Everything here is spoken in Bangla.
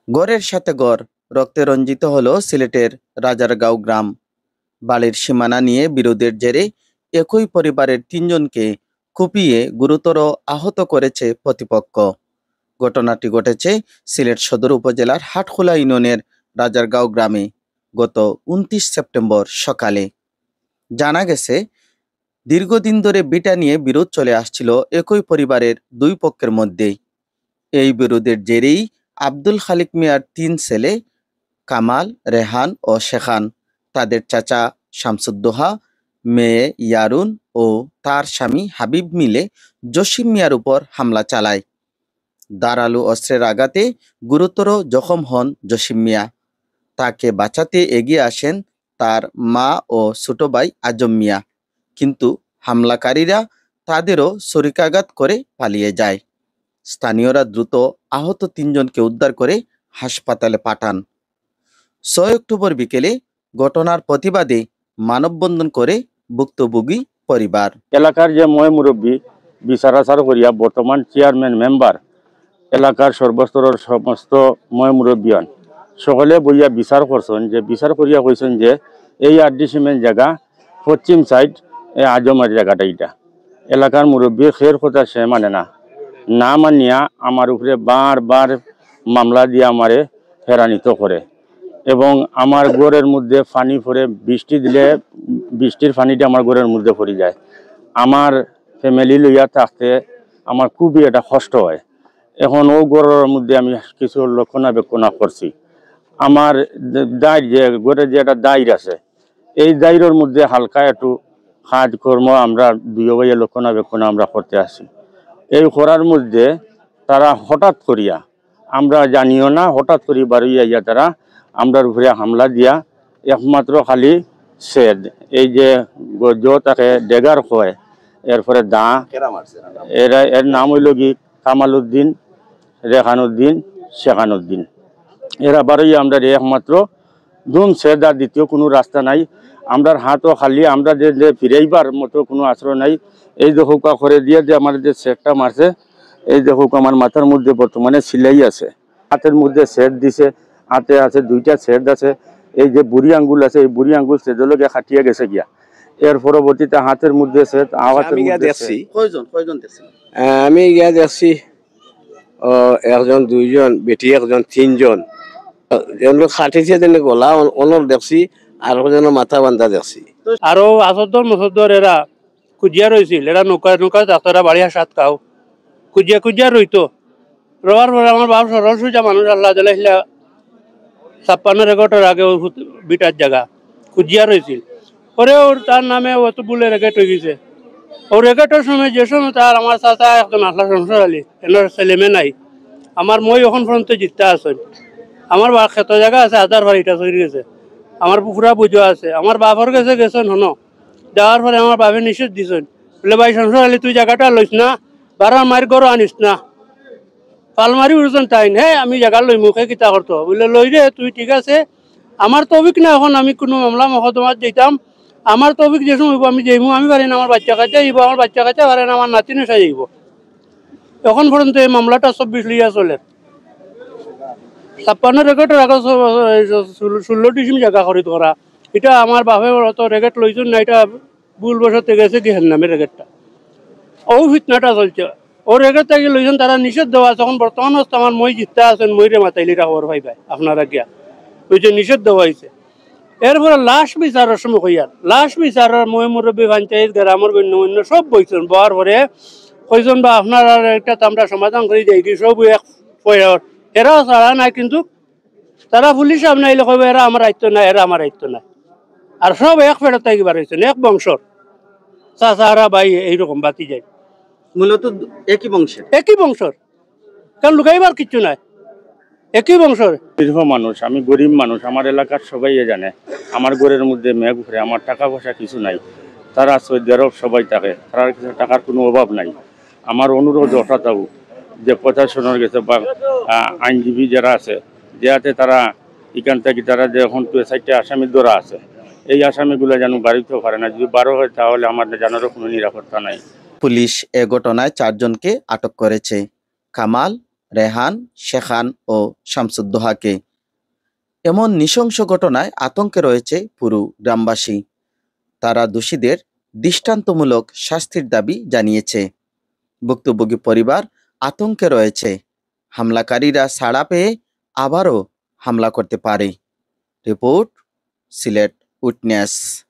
গড়ের সাথে গড় রক্তে রঞ্জিত হলো সিলেটের রাজারগাঁও গ্রাম। বাড়ির সীমানা নিয়ে বিরোধের জেরে একই পরিবারের ৩ জনকে কুপিয়ে গুরুতর আহত করেছে প্রতিপক্ষ। ঘটনাটি ঘটেছে সিলেট সদর উপজেলার হাটখোলা ইউনিয়নের রাজারগাঁও গ্রামে গত ২৯ সেপ্টেম্বর সকালে। জানা গেছে, দীর্ঘদিন ধরে বিটা নিয়ে বিরোধ চলে আসছিল একই পরিবারের দুই পক্ষের মধ্যেই। এই বিরোধের জেরেই আব্দুল খালিক মিয়ার ৩ ছেলে কামাল, রেহান ও শেখান তাদের চাচা শামসুদ্দোহা, মেয়ে ইয়ারুন ও তার স্বামী হাবিব মিলে জসিম মিয়ার উপর হামলা চালায়। ধারালো অস্ত্রের আঘাতে গুরুতর জখম হন জসিম মিয়া। তাকে বাঁচাতে এগিয়ে আসেন তার মা ও ছোট ভাই আজম মিয়া, কিন্তু হামলাকারীরা তাদেরও ছুরিকাঘাত করে পালিয়ে যায়। স্থানীয়রা দ্রুত আহত ৩ জনকে উদ্ধার করে হাসপাতালে পাঠান। ৬ অক্টোবর বিকেলে ঘটনার প্রতিবাদে মানববন্ধন করে ভুক্তভোগী পরিবার। এলাকার যে ময় মুরব্বী বিচার আচার করিয়া বর্তমান চেয়ারম্যান মেম্বার এলাকার সর্বস্তরের সমস্ত ময় মুরব্বীয়ান সকলে বইয়া বিচার করছেন, যে বিচার করিয়া কইছেন যে এই আরডিসিমেন্ট জায়গা পশ্চিম সাইড আজমের জায়গাটা এইটা এলাকার মুরব্বী খের কথা সে মানে না মানিয়া আমার উপরে বারবার মামলা দিয়ে আমারে হেরানিত করে এবং আমার ঘরের মধ্যে পানি পড়ে, বৃষ্টি দিলে বৃষ্টির পানিটা আমার ঘরের মধ্যে পড়ে যায়। আমার ফ্যামিলি লইয়া থাকতে আমার খুবই এটা কষ্ট হয়। এখন ও ঘরের মধ্যে আমি কিছু রক্ষণাবেক্ষণা করছি। আমার দায় যে ঘরের যে একটা দায়ের আছে, এই দায়ের মধ্যে হালকা একটু কাজকর্ম আমরা দুই ভাইয়ে রক্ষণাবেক্ষণ আমরা করতে আসি। এই করার মধ্যে তারা হঠাৎ করিয়া, আমরা জানিও না, হঠাৎ করি বাড়িয়া ইয়া তারা আমরার উপরে হামলা দিয়া একমাত্র খালি সেদ এই যে গজ তাকে ডেগার হয়, এরপরে দা এর নাম হইল কি কামাল উদ্দিন, রেহান উদ্দিন, শেখান উদ্দিন। এরা বারোই আমরা একমাত্র ধুম সেদ, আর দ্বিতীয় কোনো রাস্তা নাই। আমরার হাতও খালি, আমরা যে ফিরাইবার মতো কোনো আশ্রয় নাই। এই যে হুকা করে দিয়ে যে আমার যে সেটটা মারছে, এই যে হুক আমার মাথার মধ্যে বর্তমানে সিলাই আছে, হাতের মধ্যে সেট দিছে, হাতে আছে 2টা সেট আছে। এই যে বুড়ি আঙ্গুল আছে, এই বুড়ি আঙ্গুল সেদলকে খাটিয়ে গেছে গিয়া। এর পরবর্তীতে হাতের মধ্যে সেট, আওয়াজের মধ্যে আমি গিয়া দেখছি একজন, 2 জন, বেটি একজন, 3 জন খাটিছে তেনে গলা অনর দেখছি, আর মাথা বান্ধা দেখছি। আরো আসদর মসদর এরা খুঁজিয়া রয়েছিল, এরা নৌকা নৌকা ডাক্তাররা বাড়িয়া সাত খাও খুঁজিয়া রইতো। রবার পরে আমার বাপ সরল সুজা মানুষ, আল্লাহ দিলা 56 আগে বিটার জায়গা খুঁজিয়া রয়েছিল। পরে ওর তার নামে অত বলে রেগেট হয়ে গেছে। ও রেগেটের সময় যে সময় তার আমার চাচা একজন আসলা সংসার আলী, এনার ছেলেমে নাই। আমার মই এখন পর্যন্ত জিততে আসেন। আমার ক্ষেত জায়গা আছে, আধার বাড়িটা চলে গেছে। আমার পুকুরা বুঝো আছে, আমার বাপর কাছে গেছেন হন। দেওয়ার পরে আমার বাপে নিষেধ দিছেন, বলে ভাই সংসার আলী তুই জায়গাটা লইস না, বারা মার গরো আনিস না। পালমারি উঠছেন তাই হে আমি জায়গা লই, মুখে কিতা করতো বলে লই রে তুই, ঠিক আছে। আমার তবিক না, এখন আমি কোনো মামলা মকদ্দমাত যেতাম, আমার তবিক যে সময় আমি যাইব, আমি পারি না, আমার বাচ্চা কাচ্চা যাইব, আমার বাচ্চা কাচ্চা পারে না, আমার নাতি নেশা যাইব। এখন পর্যন্ত এই মামলাটা 24 লিয়া চলে। 56 রেগেটের আগে 16 ডিসিম জায়গা খরিদ করা, এটা আমার বাপে অত রেগেট লইছেন না, এটা ভুল বসতে গেছে কি হেন নামে রেগেটটা। ও ফিতনাটা চলছে, ও রেগেট থাকি লইছেন, তারা নিষেধ দেওয়া আছে। এখন বর্তমান অবস্থা আমার মই জিততে আছেন, মইরে মাতাইলিটা খবর ভাই আপনারা গিয়া ওই যে নিষেধ দেওয়া হয়েছে। এরপরে লাশ বিচারের সময় কইয়ার, লাশ বিচারের মই মুরব্বী পঞ্চায়েত গ্রামের গণ্যমান্য সব বইছেন, বহার পরে কইছেন বা আপনারা একটা আমরা সমাধান করে যাই কি সব এক এরাও ছাড়া নাই, কিন্তু তারা পুলিশ সামনে আইলে কইব এরা আমার আয়ত্ত নাই, এরা আমার আয়ত্ত নাই। আর সব এক ফেরত থাকিবার হয়েছেন, এক বংশর চাচারা ভাই এইরকম বাতি যায়, মূলত একই বংশের, কারণ লুকাইবার কিছু নাই, একই বংশর। মানুষ, আমি গরিব মানুষ, আমার এলাকার সবাই জানে আমার ঘরের মধ্যে মেঘ ঘুরে, আমার টাকা পয়সা কিছু নাই। তারা সৌদি আরব সবাই থাকে, তার কাছে টাকার কোনো অভাব নাই। আমার অনুরোধ অর্থাৎ যে প্রশাসনের গেছে বা আইনজীবী যারা আছে, যাতে তারা এখান থেকে তারা যে এখন 4টা আসামি ধরা আছে, এই আসামিগুলো যেন বাড়িতেও পারে না। যদি 12 হয় তাহলে আমার জানারও কোনো নিরাপত্তা নাই। পুলিশ এ ঘটনায় 4 জনকে আটক করেছে। কামাল, রেহান, শেখান ও শামসুদ্দোহাকে। এমন নৃশংস ঘটনায় আতঙ্কে রয়েছে পুরো গ্রামবাসী। তারা দোষীদের দৃষ্টান্তমূলক শাস্তির দাবি জানিয়েছে। ভুক্তভোগী পরিবার আতঙ্কে রয়েছে, হামলাকারীরা ছাড়া পেয়ে আবারও হামলা করতে পারে। Report, Sylhet witness.